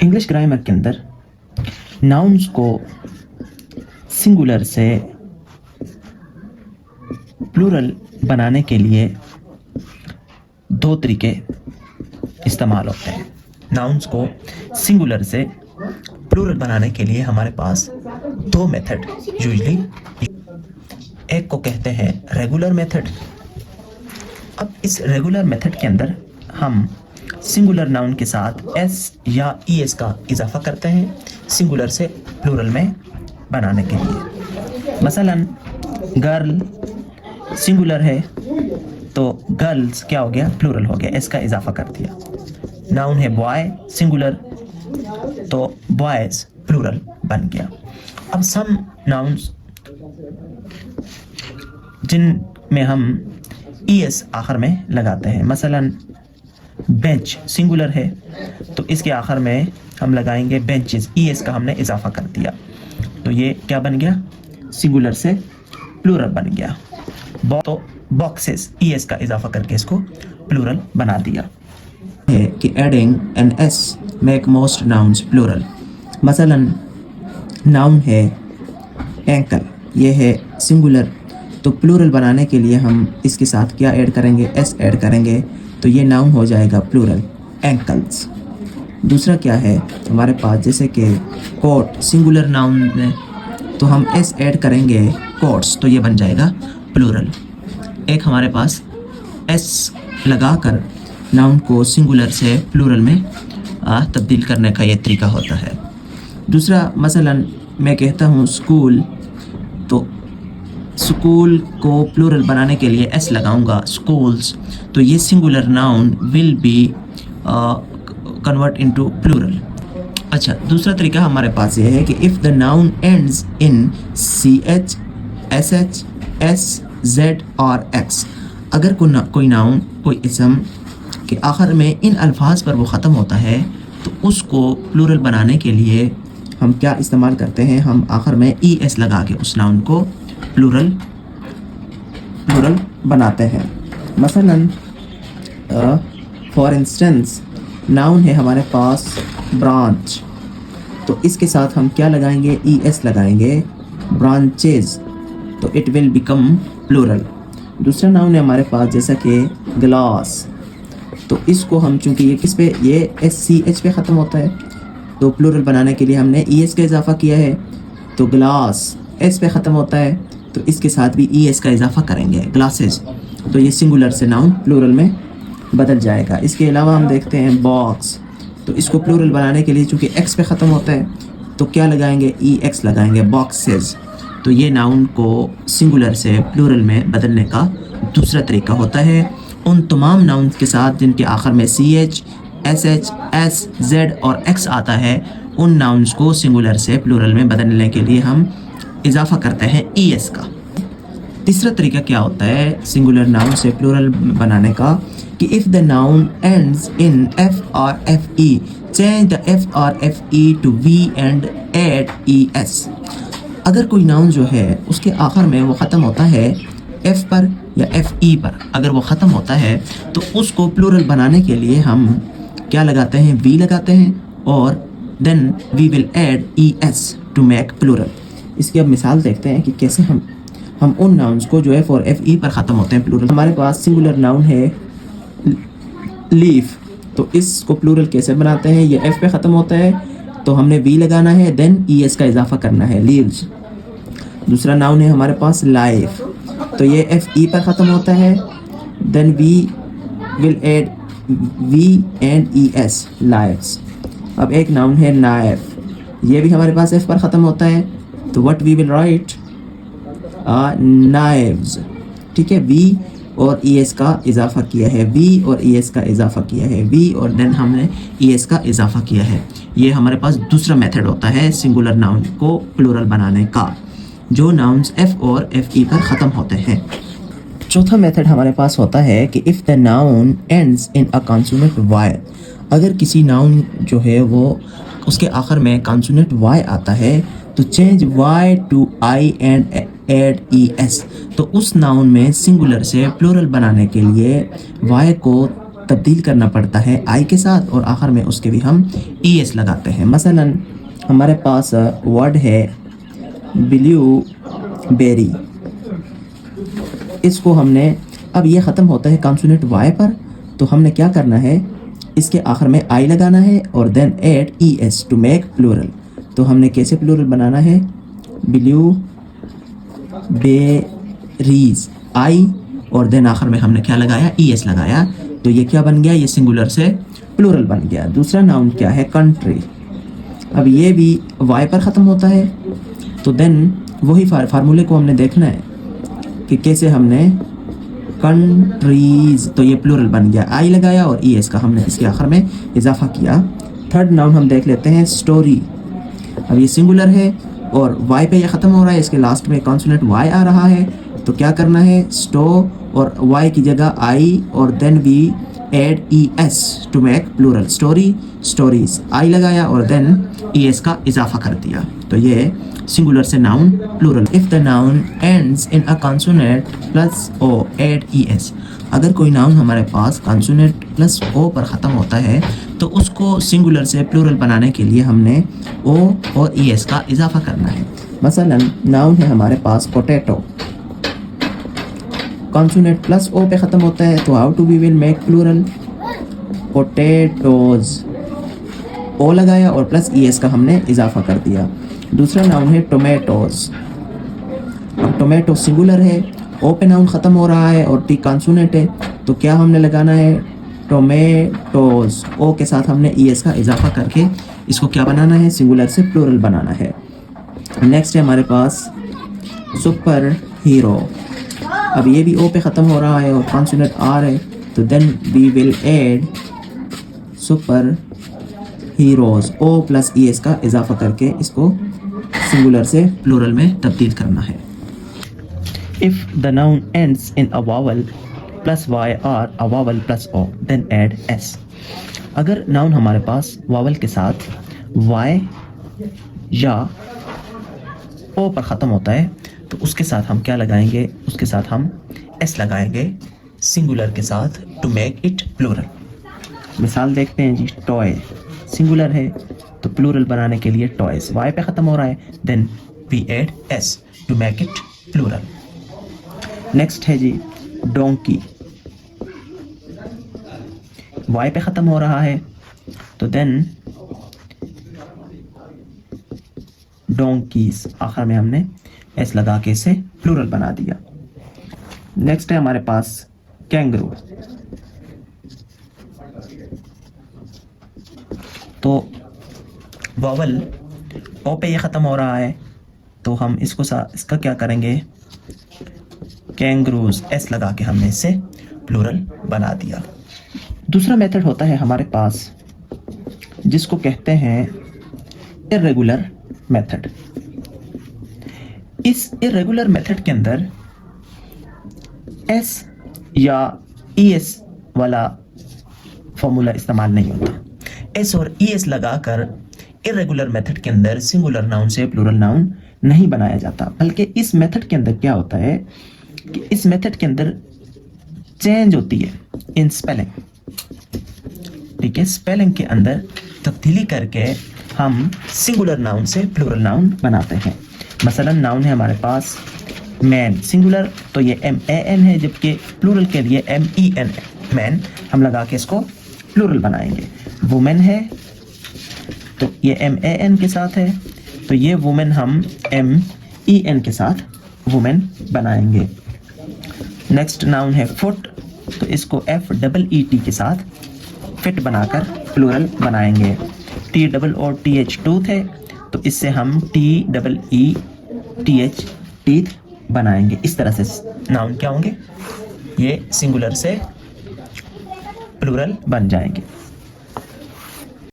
English grammar के अंदर nouns को सिंगुलर से प्लूरल बनाने के लिए दो तरीके इस्तेमाल होते हैं। नाउन्स को सिंगुलर से प्लूरल बनाने के लिए हमारे पास दो मेथड यूजली, एक को कहते हैं रेगुलर मेथड। अब इस रेगुलर मेथड के अंदर हम सिंगुलर नाउन के साथ एस या ईएस का इजाफा करते हैं सिंगुलर से प्लूरल में बनाने के लिए। मसलन गर्ल सिंगुलर है तो गर्ल्स क्या हो गया, प्लूरल हो गया, एस का इजाफा कर दिया। नाउन है बॉय सिंगुलर तो बॉयज प्लूरल बन गया। अब सम नाउन्स जिनमें हम ईएस आखिर में लगाते हैं, मसलन बेंच सिंगुलर है तो इसके आखिर में हम लगाएंगे बेंचेस, ईएस का हमने इजाफा कर दिया तो ये क्या बन गया, सिंगुलर से प्लूरल बन गया। तो बॉक्सेस ईएस का इजाफा करके इसको प्लूरल बना दिया है कि adding an s make most nouns plural. मसलन नाउन है एंकल, ये है सिंगुलर तो प्लूरल बनाने के लिए हम इसके साथ क्या ऐड करेंगे, एस ऐड करेंगे तो ये नाउन हो जाएगा प्लूरल, एंकल्स। दूसरा क्या है हमारे पास, जैसे कि कोट सिंगुलर नाउन में तो हम एस ऐड करेंगे कोट्स तो ये बन जाएगा प्लूरल। एक हमारे पास एस लगाकर नाउन को सिंगुलर से प्लूरल में तब्दील करने का ये तरीका होता है। दूसरा मसलन मैं कहता हूँ स्कूल तो स्कूल को प्लूरल बनाने के लिए एस लगाऊंगा स्कूल्स तो ये singular noun will be convert into plural. अच्छा, दूसरा तरीका हमारे पास ये है कि if the noun ends in C H, S H, S, Z और एक्स, अगर कोई नाउन कोई इसम के आखिर में इन अल्फाज पर वो ख़त्म होता है तो उसको प्लूरल बनाने के लिए हम क्या इस्तेमाल करते हैं, हम आखिर में ई एस लगा के उस नाउन को प्लूरल बनाते हैं। मसलन फॉर इंस्टेंस नाउन है हमारे पास ब्रांच तो इसके साथ हम क्या लगाएंगे, ई एस लगाएंगे ब्रांचेज तो इट विल बिकम प्लूरल। दूसरा नाउन है हमारे पास जैसा कि ग्लास तो इसको हम चूँकि ये किस पे, ये एस सी एच पे ख़त्म होता है तो प्लूरल बनाने के लिए हमने ई एस का इजाफा किया है तो ग्लास एस पे ख़त्म होता है तो इसके साथ भी ई एस का इजाफा करेंगे ग्लासेस तो ये सिंगुलर से नाउन प्लूरल में बदल जाएगा। इसके अलावा हम देखते हैं बॉक्स तो इसको प्लूरल बनाने के लिए चूँकि एक्स पे ख़त्म होता है तो क्या लगाएंगे, ई एक्स लगाएंगे बॉक्सेस तो ये नाउन को सिंगुलर से प्लूरल में बदलने का दूसरा तरीका होता है। उन तमाम नाउन के साथ जिनके आखिर में C H, S H, S, Z और एक्स आता है उन नाउन्स को सिंगुलर से प्लूरल में बदलने के लिए हम इजाफा करते हैं ई एस का। तीसरा तरीका क्या होता है सिंगुलर नाउन से प्लूरल बनाने का कि if the noun ends in F और F E change the F और F E to V and add E S. अगर कोई नाउन जो है उसके आखिर में वो ख़त्म होता है एफ पर या एफ ई पर, अगर वो ख़त्म होता है तो उसको प्लूरल बनाने के लिए हम क्या लगाते हैं, वी लगाते हैं और then we will add E S to make plural. इसकी अब मिसाल देखते हैं कि कैसे हम उन नाउन्स को जो एफ और एफ ई पर ख़त्म होते हैं प्लूरल। हमारे पास सिंगुलर नाउन है लीफ तो इसको प्लूरल कैसे बनाते हैं, ये एफ पे ख़त्म होता है तो हमने वी लगाना है देन ई एस का इजाफा करना है लीव्स। दूसरा नाउन है हमारे पास लाइफ तो ये एफ ई पर ख़त्म होता है then we will add V and E S lives. अब एक नाउन है नाइफ, ये भी हमारे पास एफ पर ख़त्म होता है तो what we will write knives. ठीक है, वी और ई एस का इजाफा किया है, वी और ई एस का इजाफा किया है, वी और देन हमने ई एस का इजाफा किया है। ये हमारे पास दूसरा मेथड होता है सिंगुलर नाउन को प्लूरल बनाने का जो नाउन्स एफ और एफ ई पर ख़त्म होते हैं। चौथा मेथड हमारे पास होता है कि if the noun ends in a consonant Y, अगर किसी नाउन जो है वो उसके आखिर में कॉन्सोनेंट वाई आता है तो change Y to I and add E S तो उस नाउन में सिंगुलर से प्लूरल बनाने के लिए वाई को तब्दील करना पड़ता है आई के साथ और आखिर में उसके भी हम ES लगाते हैं। मसलन हमारे पास वर्ड है ब्लूबेरी, इसको हमने, अब ये ख़त्म होता है कॉन्सोनेंट Y पर, तो हमने क्या करना है, इसके आखिर में I लगाना है और then add ES to make plural. तो हमने कैसे प्लूरल बनाना है, ब्लूबेरीज I और देन आखिर में हमने क्या लगाया, ES लगाया, तो ये क्या बन गया, ये सिंगुलर से प्लूरल बन गया। दूसरा नाउन क्या है, कंट्री। अब ये भी Y पर ख़त्म होता है, तो देन वही फार्मूले को हमने देखना है कि कैसे हमने कंट्रीज, तो ये प्लूरल बन गया, आई लगाया और ES का हमने इसके आखिर में इजाफा किया। थर्ड नाउन हम देख लेते हैं स्टोरी। अब ये सिंगुलर है और Y पे ये ख़त्म हो रहा है, इसके लास्ट में कॉन्सोनेंट Y आ रहा है, तो क्या करना है, स्टो और Y की जगह I और then we add ES to make plural, story stories, I लगाया और देन ES का इजाफा कर दिया, तो ये सिंगुलर से noun plural. If the noun ends in a consonant plus O add ES, अगर कोई नाउन हमारे पास कॉन्सोनेंट प्लस O पर ख़त्म होता है तो उसको सिंगुलर से प्लूरल बनाने के लिए हमने O और ES का इजाफा करना है। मसलन नाउन है हमारे पास पोटैटो, कॉन्सोनेंट प्लस O पे ख़त्म होता है, तो how to we will make plural, potatoes, O लगाया और प्लस ES का हमने इजाफा कर दिया। दूसरा नाउन है टोमेटोज। अब टोमेटो सिंगुलर है, O पे नाउन ख़त्म हो रहा है और T कॉन्सोनेंट है, तो क्या हमने लगाना है, टोमेटोज, O के साथ हमने ES का इजाफा करके इसको क्या बनाना है, सिंगुलर से प्लूरल बनाना है। नेक्स्ट है हमारे पास सुपर हीरो। अब ये भी O पे ख़त्म हो रहा है और कॉन्सोनेंट R है, तो then we will add super heroes, O plus ES का इजाफा करके इसको सिंगुलर से प्लूरल में तब्दील करना है। If the noun ends in a vowel plus Y और a vowel plus O then add S। अगर नाउन हमारे पास वावल के साथ Y या O पर ख़त्म होता है तो उसके साथ हम क्या लगाएंगे, उसके साथ हम S लगाएंगे सिंगुलर के साथ टू मेक इट प्लूरल। मिसाल देखते हैं जी, टॉय सिंगुलर है तो प्लूरल बनाने के लिए टॉयज, Y पे ख़त्म हो रहा है, then we add S to make it plural. Next है जी डोंकी, Y पे ख़त्म हो रहा है, तो देन डोंकीज, आखिर में हमने S लगा के इसे प्लूरल बना दिया। नेक्स्ट है हमारे पास कैंगरू, तो वावल O पे ये ख़त्म हो रहा है, तो हम इसको इसका क्या करेंगे, कैंगरूज, S लगा के हमने इसे प्लूरल बना दिया। दूसरा मेथड होता है हमारे पास जिसको कहते हैं इर्रेगुलर मेथड। इस इर्रेगुलर मेथड के अंदर S या ES वाला फॉर्मूला इस्तेमाल नहीं होता। S और ES लगाकर इर्रेगुलर मेथड के अंदर सिंगुलर नाउन से प्लूरल नाउन नहीं बनाया जाता, बल्कि इस मेथड के अंदर क्या होता है कि इस मेथड के अंदर चेंज होती है इन स्पेलिंग, ठीक है, स्पेलिंग के अंदर तब्दीली करके हम सिंगुलर नाउन से प्लूरल नाउन बनाते हैं। मसलन नाउन है हमारे पास मैन, सिंगुलर तो ये MAN है, जबकि प्लूरल के लिए MEN, मैन हम लगा के इसको प्लूरल बनाएंगे। वुमेन है तो ये MAN के साथ है, तो ये वुमेन हम MEN के साथ वुमेन बनाएंगे। नेक्स्ट नाउन है फुट, तो इसको FEET के साथ फिट बनाकर प्लूरल बनाएंगे। TOOTH टूथ है, तो इससे हम TEETH टीथ बनाएंगे। इस तरह से नाउन क्या होंगे, ये सिंगुलर से प्लूरल बन जाएंगे।